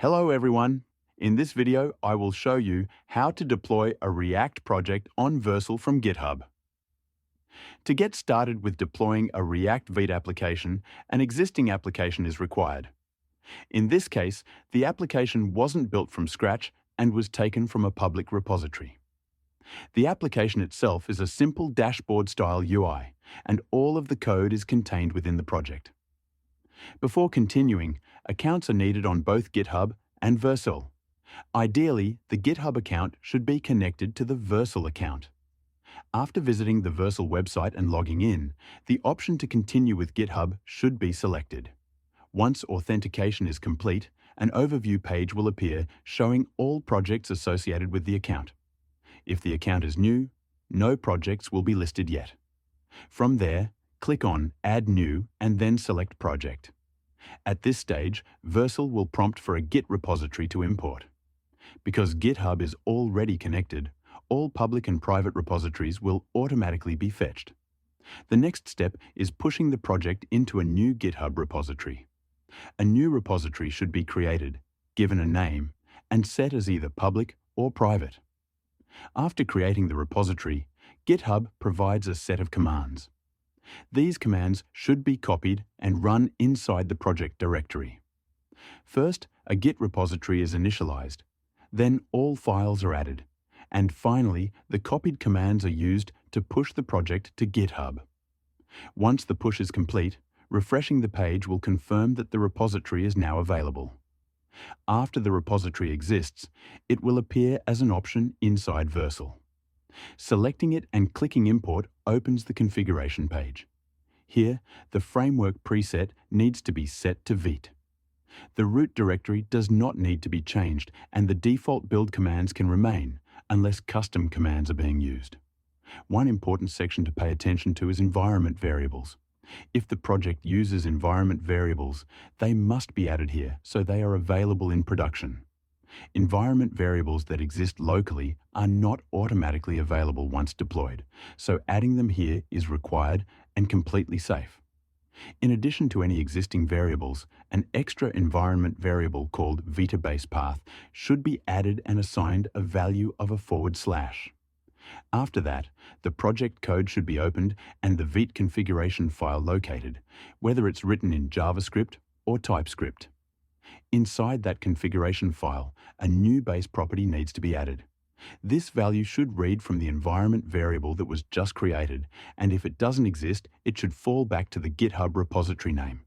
Hello everyone! In this video, I will show you how to deploy a React project on Vercel from GitHub. To get started with deploying a React Vite application, an existing application is required. In this case, the application wasn't built from scratch and was taken from a public repository. The application itself is a simple dashboard-style UI, and all of the code is contained within the project. Before continuing, accounts are needed on both GitHub and Vercel. Ideally, the GitHub account should be connected to the Vercel account. After visiting the Vercel website and logging in, the option to continue with GitHub should be selected. Once authentication is complete, an overview page will appear showing all projects associated with the account. If the account is new, no projects will be listed yet. From there, click on Add New and then select Project. At this stage, Vercel will prompt for a Git repository to import. Because GitHub is already connected, all public and private repositories will automatically be fetched. The next step is pushing the project into a new GitHub repository. A new repository should be created, given a name, and set as either public or private. After creating the repository, GitHub provides a set of commands. These commands should be copied and run inside the project directory. First, a Git repository is initialized. Then all files are added. And finally, the copied commands are used to push the project to GitHub. Once the push is complete, refreshing the page will confirm that the repository is now available. After the repository exists, it will appear as an option inside Vercel. Selecting it and clicking Import opens the configuration page. Here, the framework preset needs to be set to Vite. The root directory does not need to be changed, and the default build commands can remain, unless custom commands are being used. One important section to pay attention to is environment variables. If the project uses environment variables, they must be added here so they are available in production. Environment variables that exist locally are not automatically available once deployed, so adding them here is required and completely safe. In addition to any existing variables, an extra environment variable called Vite-base path should be added and assigned a value of a /. After that, the project code should be opened and the Vite configuration file located, whether it's written in JavaScript or TypeScript. Inside that configuration file, a new base property needs to be added. This value should read from the environment variable that was just created, and if it doesn't exist, it should fall back to the GitHub repository name.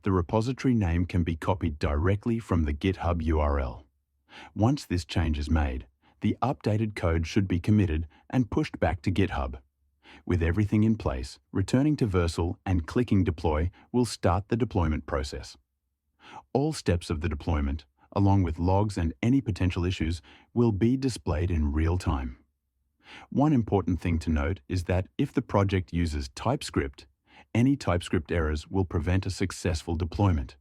The repository name can be copied directly from the GitHub URL. Once this change is made, the updated code should be committed and pushed back to GitHub. With everything in place, returning to Vercel and clicking Deploy will start the deployment process. All steps of the deployment, along with logs and any potential issues, will be displayed in real time. One important thing to note is that if the project uses TypeScript, any TypeScript errors will prevent a successful deployment.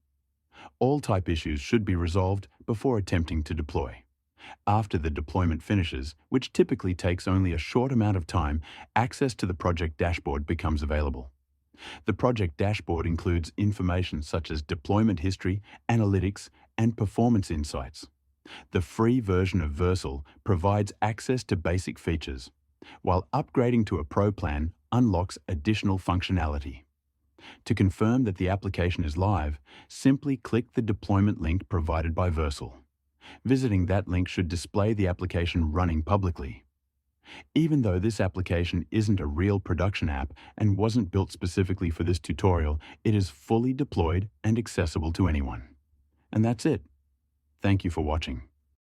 All type issues should be resolved before attempting to deploy. After the deployment finishes, which typically takes only a short amount of time, access to the project dashboard becomes available. The project dashboard includes information such as deployment history, analytics, and performance insights. The free version of Vercel provides access to basic features, while upgrading to a Pro plan unlocks additional functionality. To confirm that the application is live, simply click the deployment link provided by Vercel. Visiting that link should display the application running publicly. Even though this application isn't a real production app and wasn't built specifically for this tutorial, it is fully deployed and accessible to anyone. And that's it. Thank you for watching.